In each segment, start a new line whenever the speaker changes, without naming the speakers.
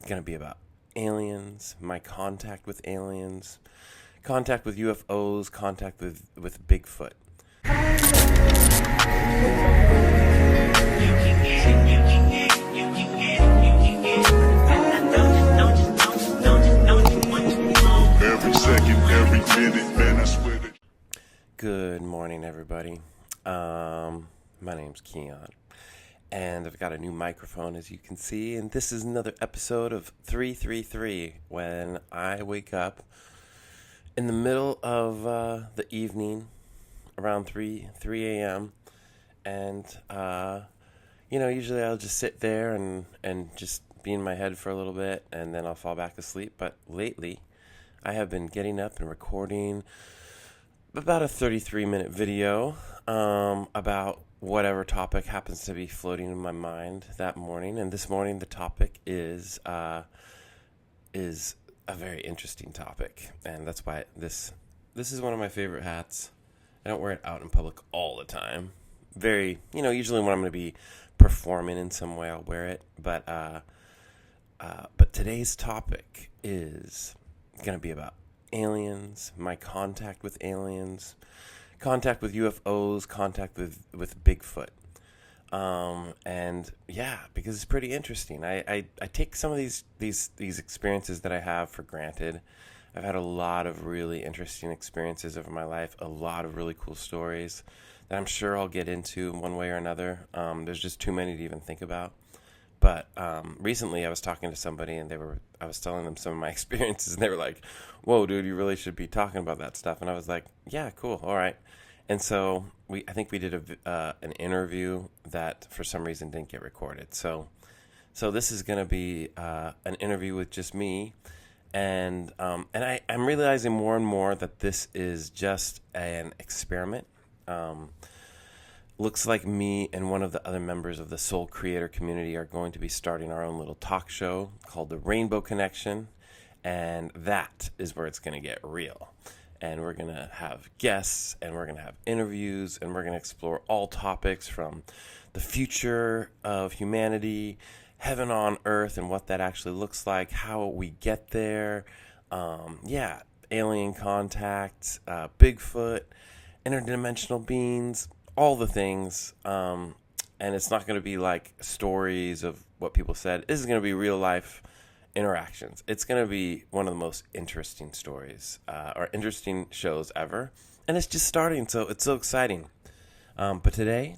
going to be about aliens, my contact with aliens, contact with UFOs, contact with Bigfoot.
Every second, every minute, man, I swear that.
Good morning, everybody. My name's Keon, and I've got a new microphone, as you can see, and this is another episode of 333, when I wake up in the middle of the evening, around 3 a.m., and, usually I'll just sit there and just be in my head for a little bit, and then I'll fall back asleep, but lately, I have been getting up and recording about a 33-minute video about whatever topic happens to be floating in my mind that morning. And this morning, the topic is a very interesting topic, and that's why this is one of my favorite hats. I don't wear it out in public all the time. Usually when I'm going to be performing in some way, I'll wear it. But today's topic is going to be about aliens, my contact with aliens, contact with UFOs, contact with Bigfoot. Because it's pretty interesting. I take some of these experiences that I have for granted. I've had a lot of really interesting experiences over my life, a lot of really cool stories that I'm sure I'll get into in one way or another. There's just too many to even think about. But recently I was talking to somebody, and I was telling them some of my experiences, and they were like, "Whoa, dude, you really should be talking about that stuff." And I was like, "Yeah, cool, all right." And so I think we did an interview that for some reason didn't get recorded. So this is going to be an interview with just me, and I'm realizing more and more that this is just an experiment. Looks like me and one of the other members of the Soul Creator community are going to be starting our own little talk show called The Rainbow Connection, and that is where it's going to get real. And we're going to have guests, and we're going to have interviews, and we're going to explore all topics from the future of humanity, heaven on earth, and what that actually looks like, how we get there, alien contact, Bigfoot, interdimensional beings, all the things, and it's not going to be like stories of what people said. This is going to be real life interactions. It's going to be one of the most interesting stories or interesting shows ever, and it's just starting, so it's so exciting. But today,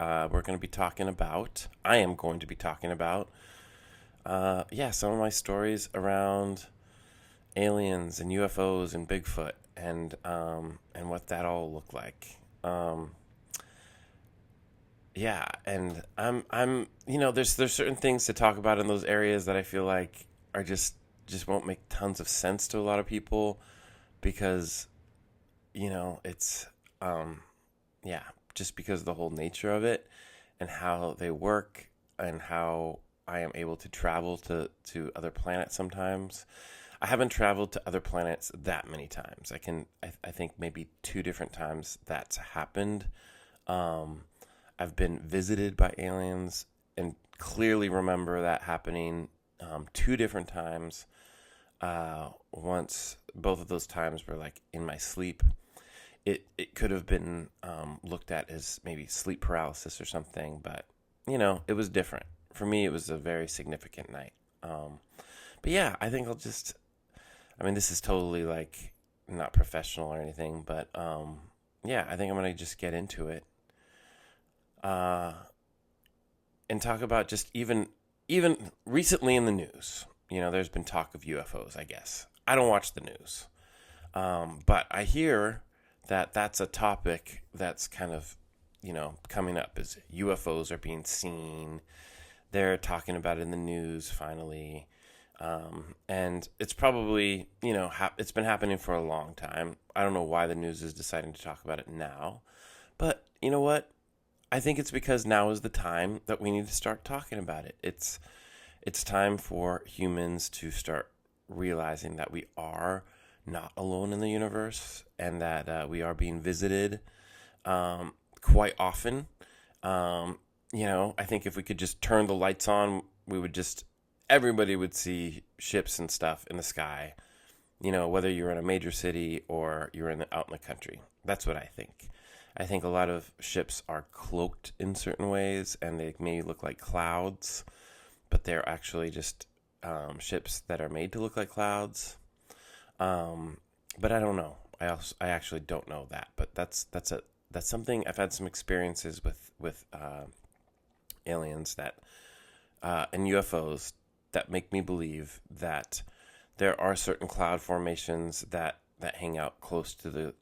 I am going to be talking about, some of my stories around aliens and UFOs and Bigfoot and what that all looked like. And I'm there's certain things to talk about in those areas that I feel like are just won't make tons of sense to a lot of people, because it's just because of the whole nature of it and how they work and how I am able to travel to other planets sometimes. I haven't traveled to other planets that many times. I think maybe 2 different times that's happened. I've been visited by aliens and clearly remember that happening 2 different times. Once, both of those times were like in my sleep. It could have been looked at as maybe sleep paralysis or something, but it was different. For me, it was a very significant night. I think this is totally like not professional or anything, but I think I'm going to just get into it. And talk about just even recently in the news, there's been talk of UFOs, I guess. I don't watch the news. But I hear that that's a topic that's kind of, coming up, is UFOs are being seen. They're talking about it in the news finally. And it's probably, it's been happening for a long time. I don't know why the news is deciding to talk about it now, but you know what? I think it's because now is the time that we need to start talking about it. It's time for humans to start realizing that we are not alone in the universe, and that we are being visited quite often. I think if we could just turn the lights on, we would just everybody would see ships and stuff in the sky, whether you're in a major city or you're out in the country. That's what I think. I think a lot of ships are cloaked in certain ways, and they may look like clouds, but they're actually just ships that are made to look like clouds. But I don't know. I actually don't know that. But that's something. I've had some experiences with aliens that and UFOs that make me believe that there are certain cloud formations that hang out close to the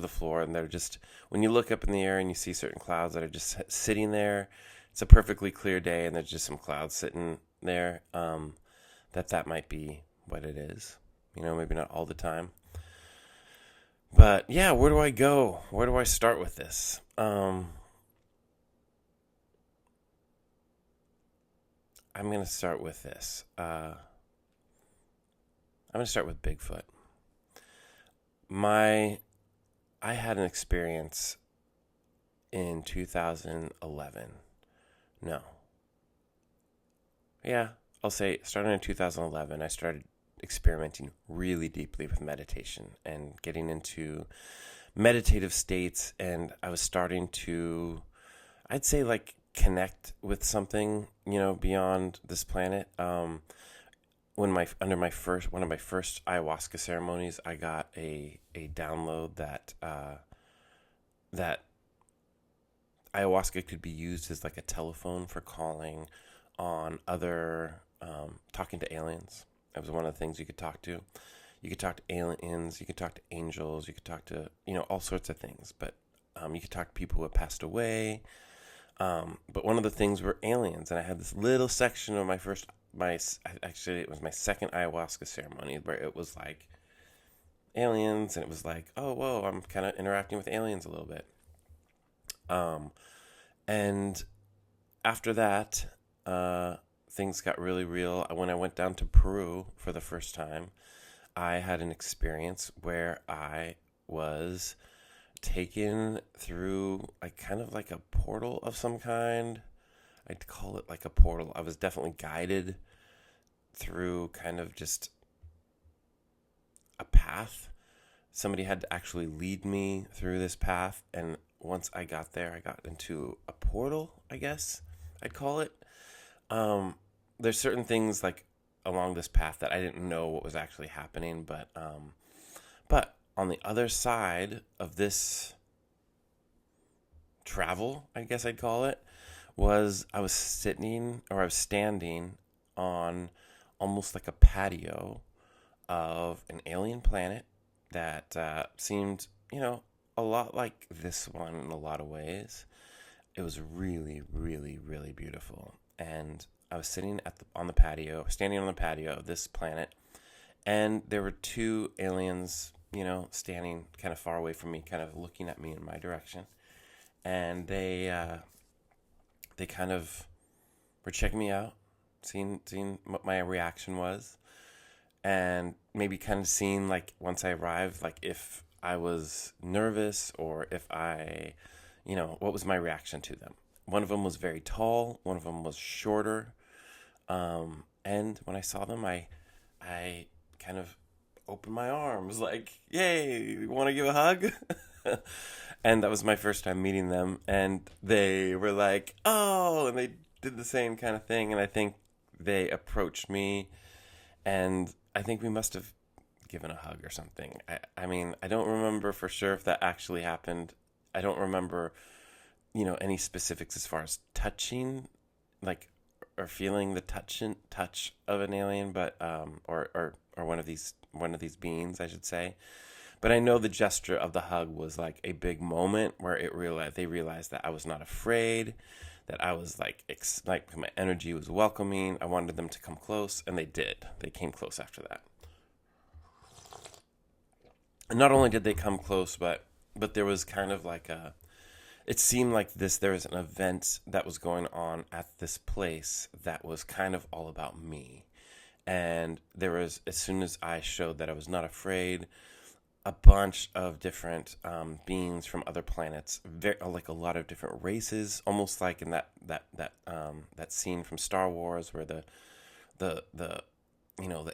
floor, and they're just, when you look up in the air and you see certain clouds that are just sitting there, it's a perfectly clear day and there's just some clouds sitting there, that might be what it is, maybe not all the time. But yeah, where do I go? Where do I start with this? I'm going to start with this. I'm going to start with Bigfoot. I had an experience in 2011. No. Yeah, I'll say starting in 2011, I started experimenting really deeply with meditation and getting into meditative states, and I was starting to, I'd say, like, connect with something, beyond this planet. One of my first ayahuasca ceremonies, I got a download that ayahuasca could be used as like a telephone for calling on other, talking to aliens. That was one of the things you could talk to. You could talk to aliens, you could talk to angels, you could talk to, all sorts of things. But you could talk to people who have passed away. But one of the things were aliens, and I had this little section of it was my second ayahuasca ceremony where it was like aliens, and it was like, oh, whoa, I'm kind of interacting with aliens a little bit. And after that, things got really real. When I went down to Peru for the first time, I had an experience where I was taken through kind of like a portal of some kind. I'd call it like a portal. I was definitely guided through kind of just a path. Somebody had to actually lead me through this path, and once I got there, I got into a portal, I guess I'd call it. There's certain things like along this path that I didn't know what was actually happening, but on the other side of this travel, I guess I'd call it, I was standing on almost like a patio of an alien planet that seemed, a lot like this one in a lot of ways. It was really, really, really beautiful. And I was standing on the patio of this planet, and there were two aliens, standing kind of far away from me, kind of looking at me in my direction. And they kind of were checking me out, seeing what my reaction was, and maybe kind of seeing, like, once I arrived, like, if I was nervous or if I, what was my reaction to them. One of them was very tall, one of them was shorter, and when I saw them, I kind of opened my arms, like, yay, you want to give a hug? And that was my first time meeting them, and they were like, oh, and they did the same kind of thing, and I think they approached me, and I think we must have given a hug or something. I mean, I don't remember for sure if that actually happened. I don't remember, any specifics as far as touching, like, or feeling the touch of an alien, but or one of these beings, I should say. But I know the gesture of the hug was like a big moment where they realized that I was not afraid, that I was like my energy was welcoming. I wanted them to come close, and they did. They came close after that. And not only did they come close, but there was kind of like it seemed like there was an event that was going on at this place that was kind of all about me. And there was, as soon as I showed that I was not afraid, a bunch of different beings from other planets, like a lot of different races, almost like in that scene from Star Wars where the the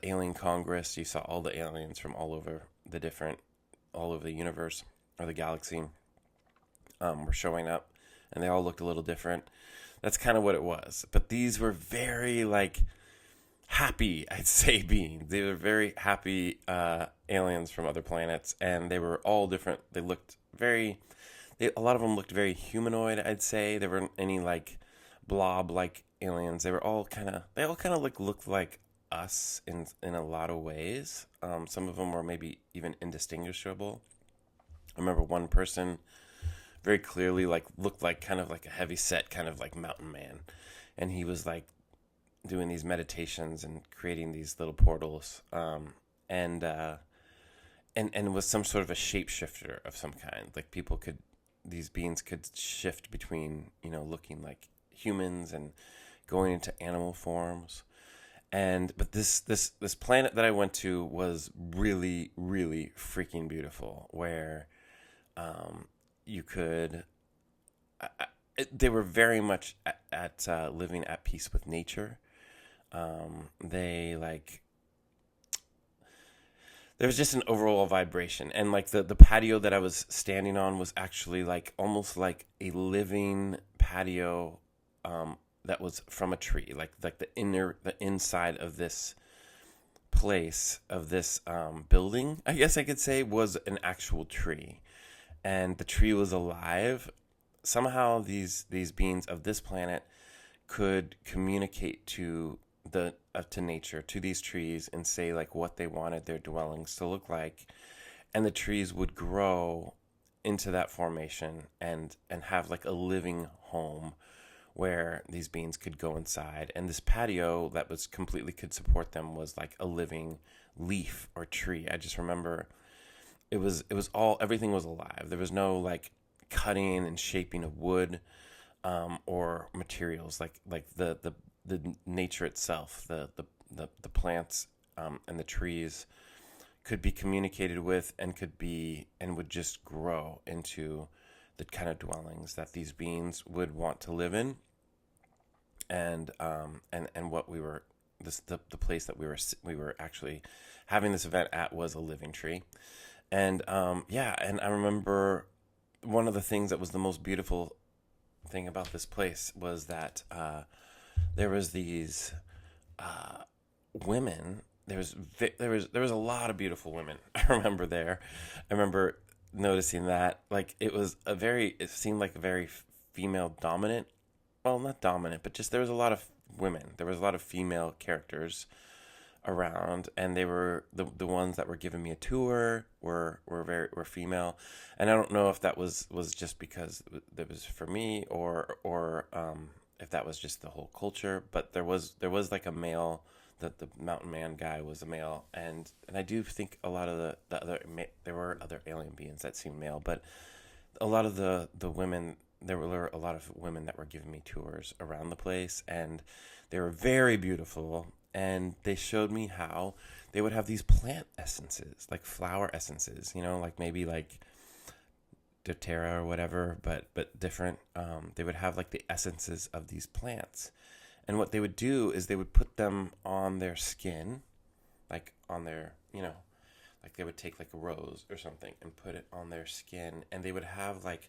alien Congress. You saw all the aliens from all over the universe or the galaxy were showing up, and they all looked a little different. That's kind of what it was. But these were very like happy, I'd say, beings. They were very happy aliens from other planets, and they were all different. They looked a lot of them looked very humanoid, I'd say. There weren't any like blob like aliens. They all kind of looked like us in a lot of ways. Some of them were maybe even indistinguishable. I remember one person very clearly like looked like kind of like a heavy set kind of like mountain man, and he was like doing these meditations and creating these little portals, and was some sort of a shapeshifter of some kind. Like these beings could shift between looking like humans and going into animal forms. But this planet that I went to was really, really freaking beautiful, where you could they were very much at living at peace with nature. They like there was just an overall vibration, and like the patio that I was standing on was actually like almost like a living patio that was from a tree, like the inside of this place of this building, I guess I could say, was an actual tree, and the tree was alive. Somehow these beings of this planet could communicate to nature, to these trees, and say like what they wanted their dwellings to look like, and the trees would grow into that formation and have like a living home where these beings could go inside. And this patio that was completely could support them was like a living leaf or tree. I just remember it was all, everything was alive. There was no like cutting and shaping of wood or materials, like the nature itself, the plants and the trees could be communicated with and would just grow into the kind of dwellings that these beings would want to live in. And what we were the place that we were actually having this event at was a living tree. And and I remember one of the things that was the most beautiful thing about this place was that there was these women. There was a lot of beautiful women. I remember noticing that, like, it seemed like a very female dominant, well, not dominant, but just there was a lot of women. There was a lot of female characters around, and they were the ones that were giving me a tour were female. And I don't know if that was just because it was for me or if that was just the whole culture, but there was like a male, that the mountain man guy was a male, and I do think a lot of the other, there were other alien beings that seemed male, but a lot of the women, there were a lot of women that were giving me tours around the place, and they were very beautiful, and they showed me how they would have these plant essences, like flower essences, like maybe like doTERRA or whatever, but different. They would have like the essences of these plants, and what they would do is they would put them on their skin, like on their, like they would take like a rose or something and put it on their skin, and they would have like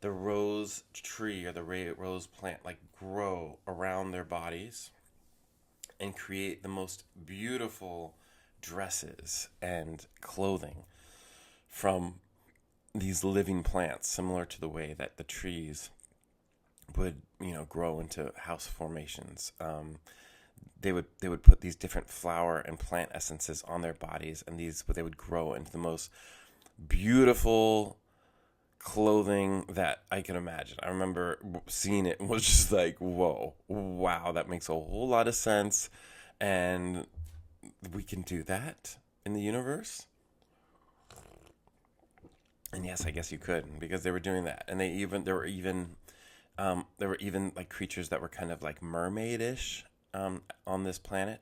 the rose tree or the rose plant like grow around their bodies and create the most beautiful dresses and clothing from these living plants, similar to the way that the trees would grow into house formations. They would put these different flower and plant essences on their bodies, and they would grow into the most beautiful clothing that I can imagine. I remember seeing it and was just like, whoa, wow, that makes a whole lot of sense, and we can do that in the universe. And yes, I guess you could, because they were doing that, and there were even like creatures that were kind of like mermaid-ish on this planet,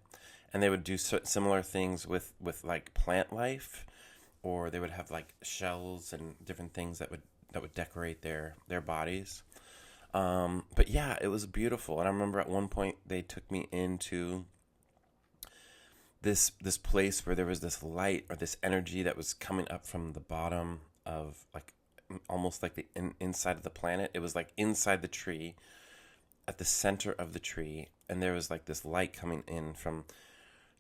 and they would do similar things with like plant life, or they would have like shells and different things that would decorate their bodies. But yeah, it was beautiful. And I remember at one point they took me into this place where there was this light or this energy that was coming up from the bottom of like almost like the inside of the planet. It was like inside the tree, at the center of the tree, and there was like this light coming in from,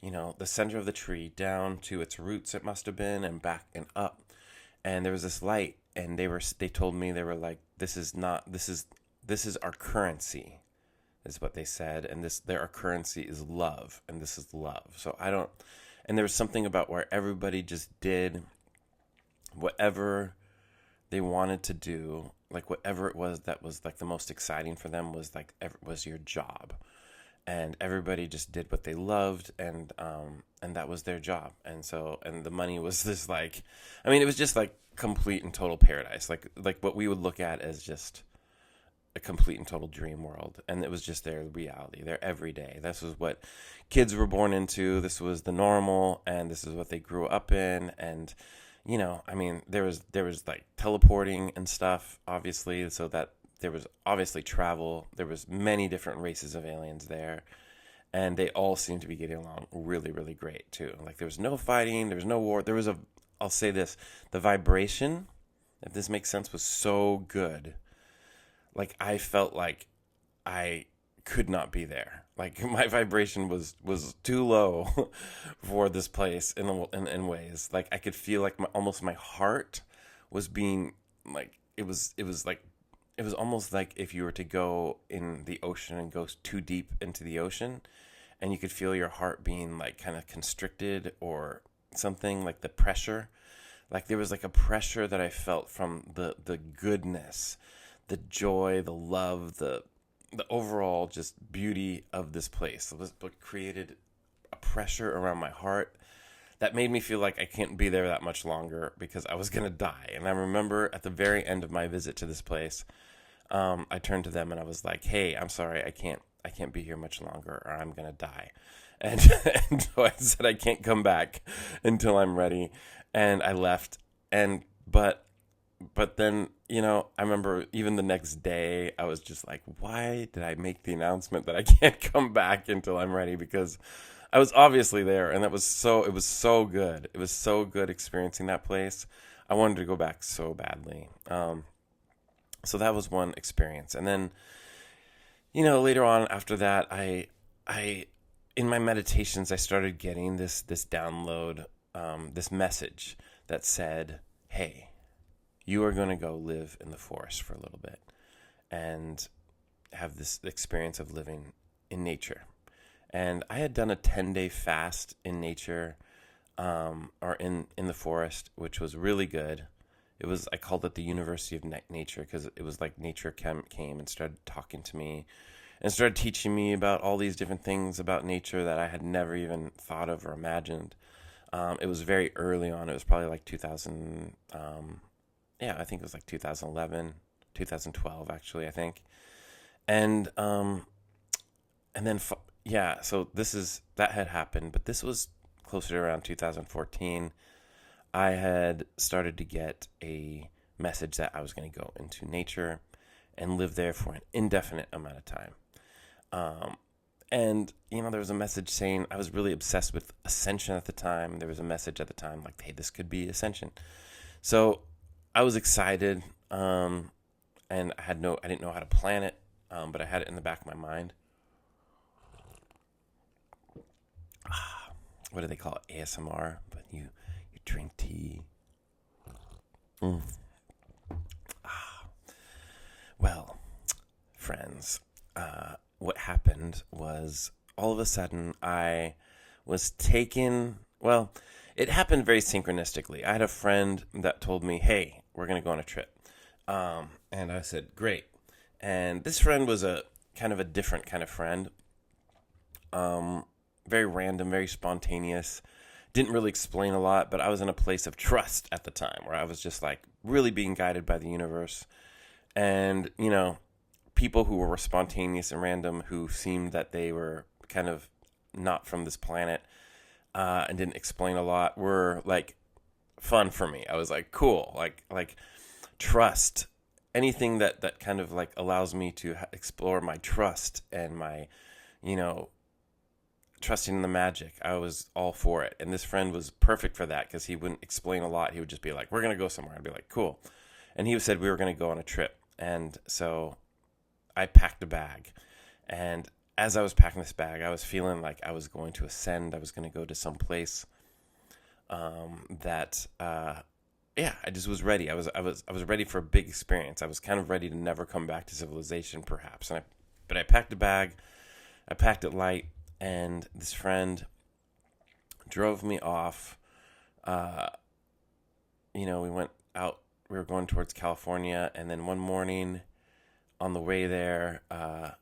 the center of the tree down to its roots, it must have been, and back and up. And there was this light, and they told me, they were like, this is our currency, is what they said, and our currency is love, and this is love. So and there was something about where everybody just did whatever they wanted to do, like whatever it was that was like the most exciting for them was like was your job, and everybody just did what they loved, and that was their job. And the money was this like, it was just like complete and total paradise, like what we would look at as just a complete and total dream world. And it was just their reality, their everyday. This was what kids were born into. This was the normal, and this is what they grew up in. And there was like teleporting and stuff, obviously, so that there was obviously travel. There was many different races of aliens there, and they all seemed to be getting along really, really great too. Like there was no fighting, there was no war. I'll say this, the vibration, if this makes sense, was so good. Like I felt like I could not be there. Like my vibration was too low for this place in ways. Like I could feel like almost my heart was being like, it was almost like if you were to go in the ocean and go too deep into the ocean, and you could feel your heart being like kind of constricted or something, like the pressure. Like there was like a pressure that I felt from the goodness, the joy, the love, the overall just beauty of this place. It was what created a pressure around my heart that made me feel like I can't be there that much longer because I was going to die. And I remember at the very end of my visit to this place, I turned to them and I was like, hey, I'm sorry, I can't be here much longer or I'm going to die. And so I said, I can't come back until I'm ready. And I left. But then, I remember even the next day, I was just like, why did I make the announcement that I can't come back until I'm ready? Because I was obviously there, and it was so good. It was so good experiencing that place. I wanted to go back so badly. So that was one experience. And then, later on after that, I in my meditations, I started getting this download, this message that said, hey, you are going to go live in the forest for a little bit and have this experience of living in nature. And I had done a 10-day fast in nature, or in the forest, which was really good. I called it the University of Nature because it was like nature came and started talking to me and started teaching me about all these different things about nature that I had never even thought of or imagined. It was very early on. It was probably like 2000, I think it was like 2011, 2012, actually, I think. And then, so that had happened, but this was closer to around 2014. I had started to get a message that I was going to go into nature and live there for an indefinite amount of time. And, there was a message saying, I was really obsessed with ascension at the time. There was a message at the time like, hey, this could be ascension. So I was excited, and I didn't know how to plan it, but I had it in the back of my mind. What do they call it? ASMR, but you drink tea. Well, friends, what happened was all of a sudden I was taken. Well, it happened very synchronistically. I had a friend that told me, hey, we're going to go on a trip. And I said, great. And this friend was a kind of a different kind of friend. Very random, very spontaneous. Didn't really explain a lot, but I was in a place of trust at the time where I was just like really being guided by the universe. And, people who were spontaneous and random, who seemed that they were kind of not from this planet, and didn't explain a lot, were like fun for me. I was like, cool, like trust, anything that kind of like allows me to explore my trust and my, you know, trusting in the magic. I was all for it. And this friend was perfect for that because he wouldn't explain a lot. He would just be like, we're going to go somewhere. I'd be like, cool. And he said we were going to go on a trip. And so I packed a bag. And as I was packing this bag, I was feeling like I was going to ascend. I was going to go to some place I just was ready. I was ready for a big experience. I was kind of ready to never come back to civilization, perhaps. But I packed a bag. I packed it light. And this friend drove me off. We went out. We were going towards California, and then one morning, on the way there, on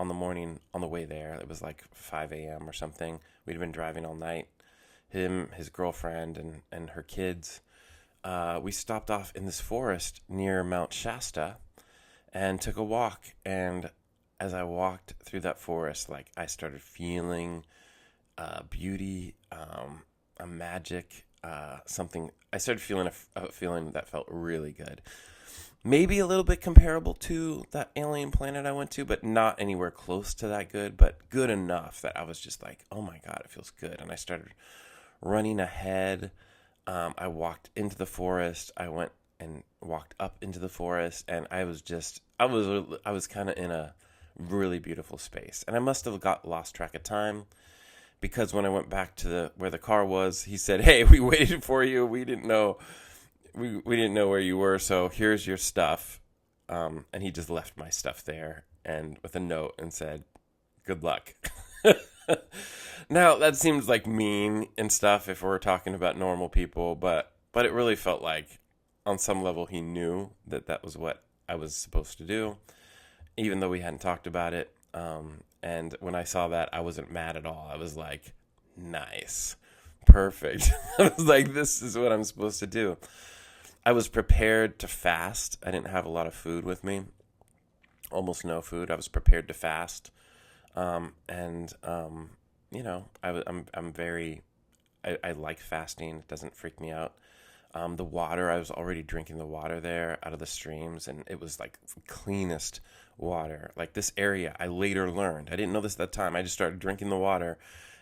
the way there, it was like 5 a.m. or something. We'd been driving all night. Him, his girlfriend, and her kids. We stopped off in this forest near Mount Shasta, and took a walk. And as I walked through that forest, like I started feeling beauty, a magic, something. I started feeling a feeling that felt really good. Maybe a little bit comparable to that alien planet I went to, but not anywhere close to that good, but good enough that I was just like, oh my God, it feels good. And I started running ahead. I walked into the forest. I went and walked up into the forest, and I was kind of in a really beautiful space. And I must have lost track of time, because when I went back to where the car was, he said, "Hey, we waited for you. We didn't know where you were, so here's your stuff." And he just left my stuff there, and with a note, and said, "Good luck." Now, that seems like mean and stuff if we're talking about normal people, but it really felt like on some level he knew that was what I was supposed to do, even though we hadn't talked about it. And when I saw that, I wasn't mad at all. I was like, nice, perfect. I was like, this is what I'm supposed to do. I was prepared to fast. I didn't have a lot of food with me, almost no food. I was prepared to fast. I like fasting. It doesn't freak me out. The water, I was already drinking the water there out of the streams, and it was like cleanest water. Like this area, I later learned. I didn't know this at that time. I just started drinking the water,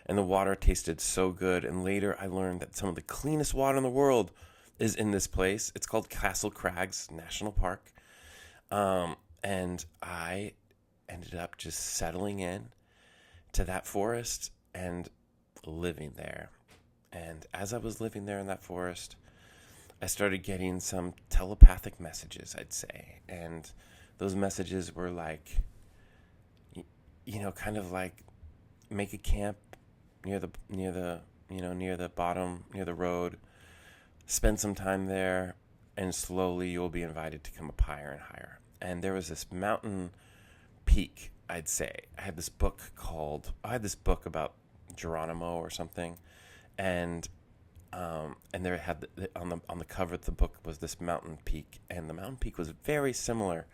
and the water tasted so good. And later I learned that some of the cleanest water in the world is in this place. It's called Castle Crags National Park. And I ended up just settling in to that forest and living there. And as I was living there in that forest, I started getting some telepathic messages, I'd say. And those messages were like, kind of like, make a camp near the bottom, near the road, spend some time there, and slowly you'll be invited to come up higher and higher. And there was this mountain peak, I'd say. I had this book about Geronimo or something, and there had on the cover of the book was this mountain peak, and the mountain peak was very similar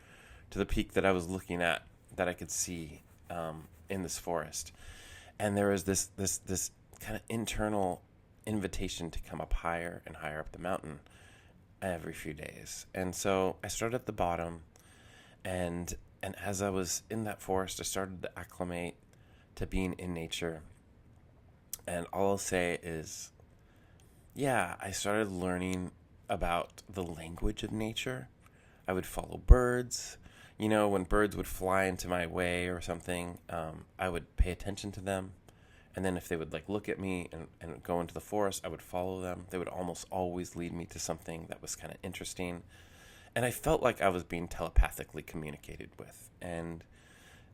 to the peak that I was looking at, that I could see in this forest. And there was this kind of internal invitation to come up higher and higher up the mountain every few days. And so I started at the bottom, and as I was in that forest, I started to acclimate to being in nature. And all I'll say is, I started learning about the language of nature. I would follow birds. When birds would fly into my way or something, I would pay attention to them. And then if they would look at me and go into the forest, I would follow them. They would almost always lead me to something that was kind of interesting. And I felt like I was being telepathically communicated with. And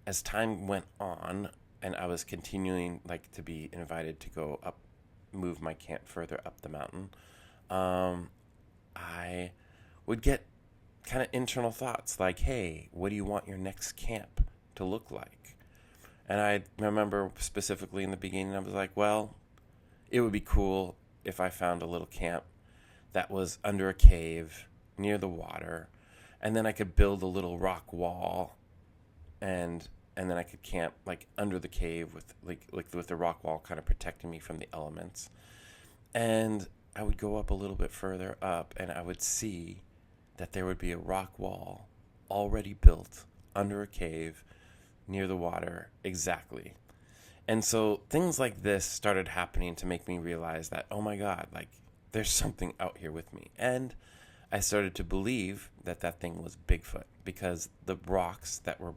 as time went on, and I was continuing to be invited to go up, move my camp further up the mountain, I would get kind of internal thoughts like, hey, what do you want your next camp to look like? And I remember specifically in the beginning, I was like, well, it would be cool if I found a little camp that was under a cave near the water, and then I could build a little rock wall, and then I could camp under the cave with with the rock wall kind of protecting me from the elements. And I would go up a little bit further up, and I would see that there would be a rock wall already built under a cave near the water exactly. And so things like this started happening to make me realize that, oh my God, like there's something out here with me. And I started to believe that that thing was Bigfoot because the rocks that were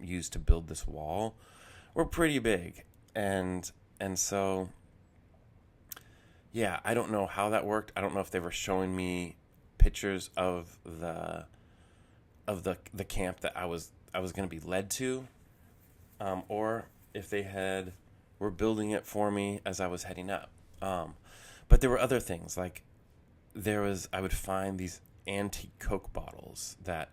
used to build this wall were pretty big. And so yeah, I don't know how that worked. I don't know if they were showing me pictures of the camp that I was going to be led to, or if they were building it for me as I was heading up. But there were other things like I would find these antique Coke bottles that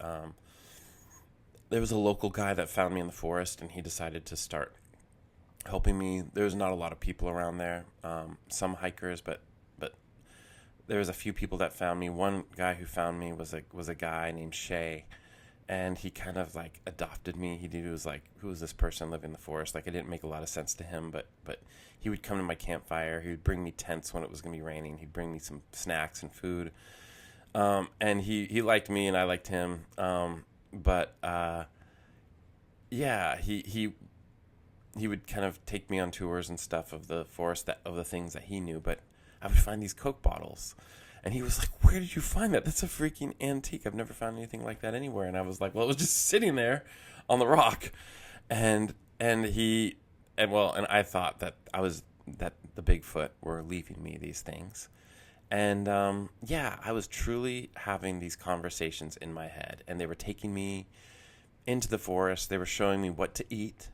there was a local guy that found me in the forest, and he decided to start helping me. There's not a lot of people around there, some hikers, but there was a few people that found me. One guy who found me was a guy named Shay, and he kind of like adopted me. He was like, who is this person living in the forest? Like, it didn't make a lot of sense to him, but he would come to my campfire. He would bring me tents when it was going to be raining. He'd bring me some snacks and food, and he liked me and I liked him. Yeah, he would kind of take me on tours and stuff of the forest, of the things that he knew. But I would find these Coke bottles, and he was like, "Where did you find that? That's a freaking antique. I've never found anything like that anywhere." And I was like, "Well, it was just sitting there on the rock," and I thought that the Bigfoot were leaving me these things. And I was truly having these conversations in my head, and they were taking me into the forest. They were showing me what to eat,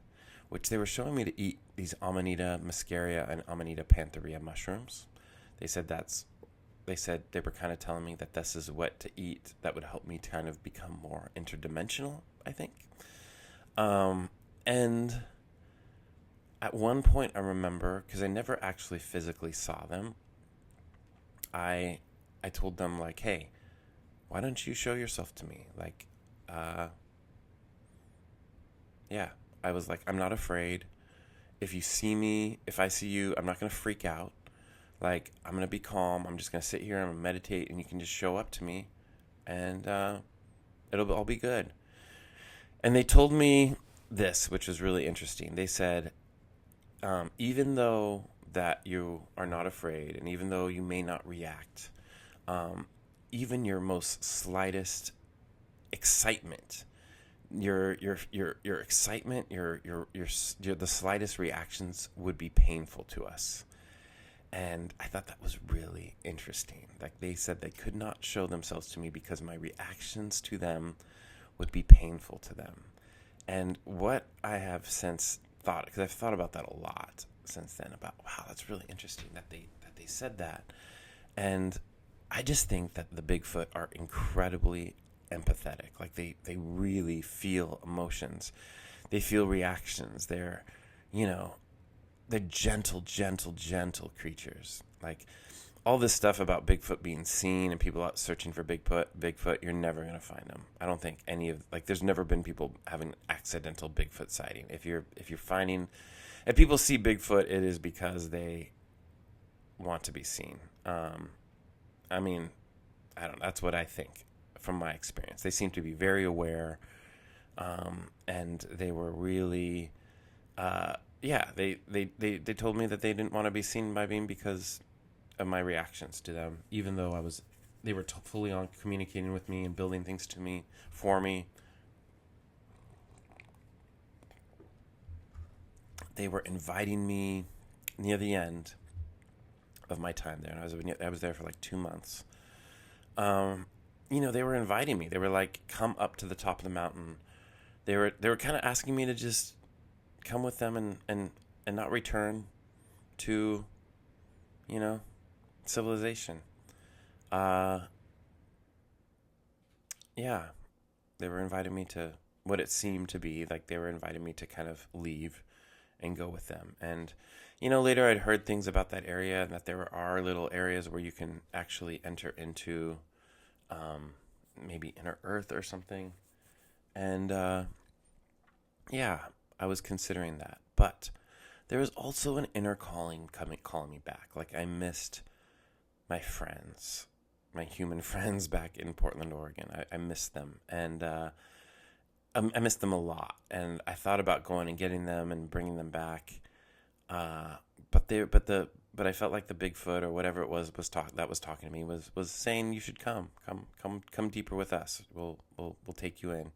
which they were showing me to eat these Amanita muscaria and Amanita pantheria mushrooms. They said they were kind of telling me that this is what to eat that would help me kind of become more interdimensional, I think. And at one point I remember, because I never actually physically saw them, I told them, like, hey, why don't you show yourself to me? Like, I was like, I'm not afraid. If I see you, I'm not going to freak out. Like, I'm going to be calm. I'm just going to sit here and I'm going to meditate, and you can just show up to me, and it'll all be good. And they told me this, which was really interesting. They said, even though that you are not afraid, and even though you may not react, even your most slightest excitement, your excitement, your the slightest reactions would be painful to us. And I thought that was really interesting. Like, they said they could not show themselves to me because my reactions to them would be painful to them. And what I have since thought, because I've thought about that a lot since then, about, wow, that's really interesting that they said that. And I just think that the Bigfoot are incredibly empathetic. Like, they really feel emotions. They feel reactions. They're gentle creatures. Like, all this stuff about Bigfoot being seen and people out searching for Bigfoot, you're never going to find them. I don't think there's never been people having accidental Bigfoot sighting. If people see Bigfoot, it is because they want to be seen. I mean, I don't know. That's what I think from my experience. They seem to be very aware, and they were really, they told me that they didn't want to be seen by me because of my reactions to them, even though they were fully on communicating with me and building things for me. They were inviting me near the end of my time there, and I was there for like 2 months. They were inviting me. They were like, come up to the top of the mountain. They were kind of asking me to just come with them and not return to, civilization. They were inviting me to what it seemed to be like they were inviting me to kind of leave and go with them. And, later I'd heard things about that area, and that there are little areas where you can actually enter into maybe inner earth or something. And, I was considering that. But there was also an inner calling calling me back. Like, I missed my friends, my human friends back in Portland, Oregon. I miss them, and I miss them a lot. And I thought about going and getting them and bringing them back, but I felt like the Bigfoot or whatever it was talking to me was saying you should come deeper with us. We'll take you in.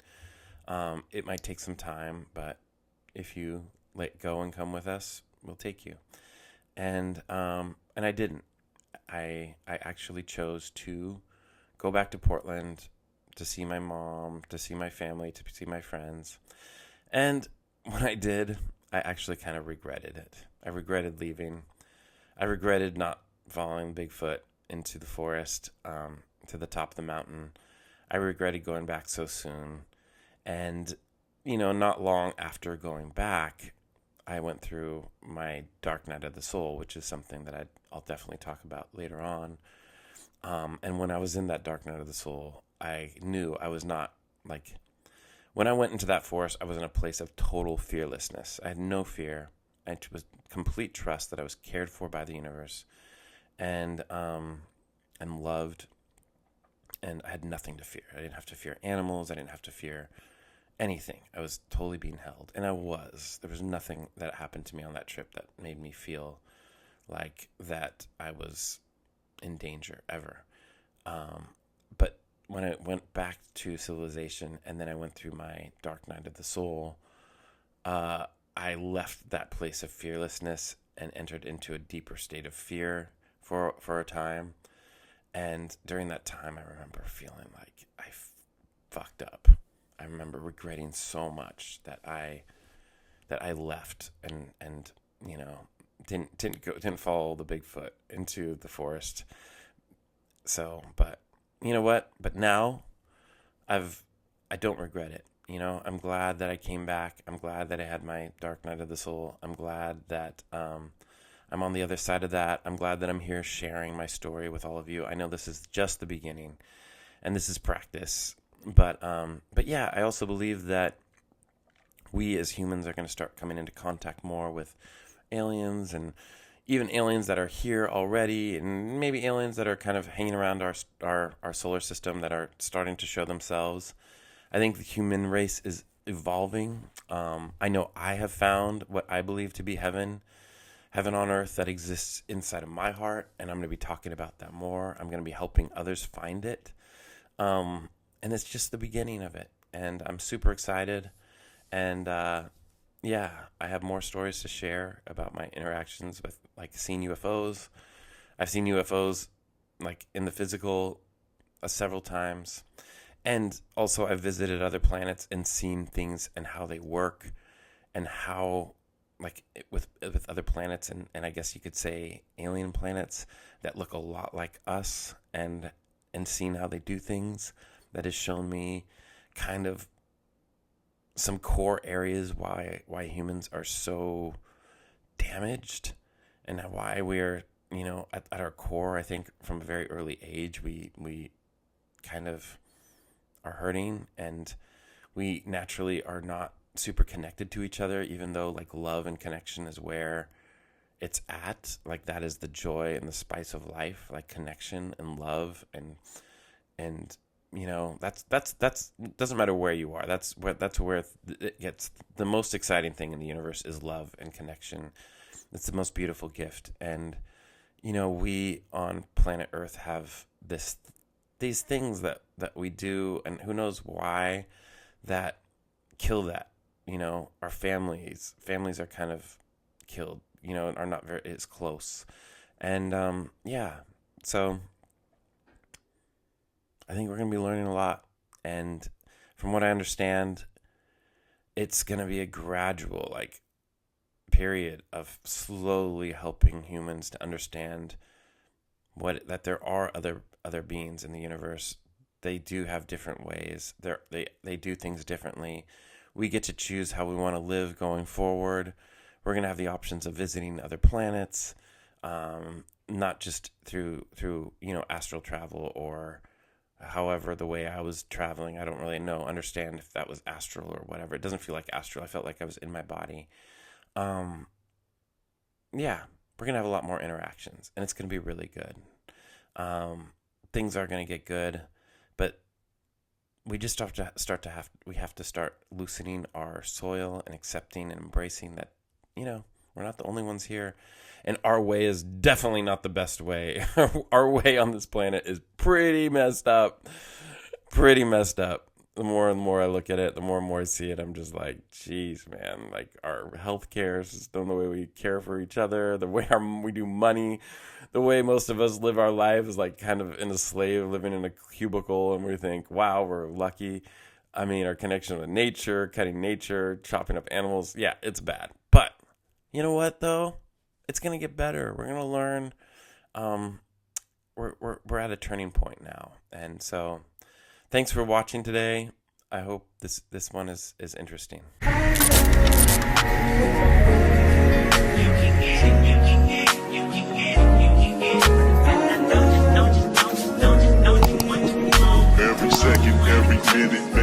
It might take some time, but if you let go and come with us, we'll take you. And I didn't. I actually chose to go back to Portland to see my mom, to see my family, to see my friends. And when I did, I actually kind of regretted it. I regretted leaving. I regretted not following Bigfoot into the forest, to the top of the mountain. I regretted going back so soon. And, not long after going back, I went through my dark night of the soul, which is something that I'll definitely talk about later on. And when I was in that dark night of the soul, I knew I was not, when I went into that forest, I was in a place of total fearlessness. I had no fear. I was complete trust that I was cared for by the universe and loved, and I had nothing to fear. I didn't have to fear animals. I didn't have to fear anything. I was totally being held, and I was. There was nothing that happened to me on that trip that made me feel like that I was in danger ever. But when I went back to civilization, and then I went through my dark night of the soul, I left that place of fearlessness and entered into a deeper state of fear for a time. And during that time, I remember feeling like I fucked up. I remember regretting so much that I left and didn't follow the Bigfoot into the forest. So, but you know what? But now I don't regret it. I'm glad that I came back. I'm glad that I had my dark night of the soul. I'm glad that I'm on the other side of that. I'm glad that I'm here sharing my story with all of you. I know this is just the beginning, and this is practice. But yeah, I also believe that we as humans are going to start coming into contact more with aliens, and even aliens that are here already, and maybe aliens that are kind of hanging around our solar system that are starting to show themselves. I think the human race is evolving. I know I have found what I believe to be heaven on earth that exists inside of my heart, and I'm going to be talking about that more. I'm going to be helping others find it. And it's just the beginning of it. And I'm super excited. And yeah, I have more stories to share about my interactions with seeing UFOs. I've seen UFOs in the physical several times. And also I've visited other planets and seen things and how they work, and how with other planets and I guess you could say alien planets that look a lot like us, and seeing how they do things. That has shown me kind of some core areas why humans are so damaged, and why we're, at our core, I think from a very early age, we kind of are hurting, and we naturally are not super connected to each other, even though love and connection is where it's at. That is the joy and the spice of life, connection and love, and that's doesn't matter where you are. That's where it gets the most exciting thing in the universe is love and connection. It's the most beautiful gift. And we on planet Earth have these things that we do, and who knows why, that kill that. Our families are kind of killed, are not very as close. And yeah, so I think we're going to be learning a lot. And from what I understand, it's going to be a gradual, period of slowly helping humans to understand that there are other beings in the universe. They do have different ways. They do things differently. We get to choose how we want to live going forward. We're going to have the options of visiting other planets, not just through astral travel, or however the way I was traveling. I don't really understand if that was astral or whatever. It doesn't feel like astral. I felt like I was in my body. Yeah, we're going to have a lot more interactions, and it's going to be really good. Things are going to get good, but we just have to start loosening our soil and accepting and embracing that, we're not the only ones here. And our way is definitely not the best way. Our way on this planet is pretty messed up. Pretty messed up. The more and more I look at it, the more and more I see it, I'm just like, geez, man. Like, our healthcare system, the way we care for each other, the way we do money, the way most of us live our lives is like kind of in a slave, living in a cubicle, and we think, wow, we're lucky. I mean, our connection with nature, cutting nature, chopping up animals, yeah, it's bad. But you know what, though? It's going to get better. We're going to learn. We're at a turning point now. And so thanks for watching today. I hope this one is interesting.
Every second, every minute.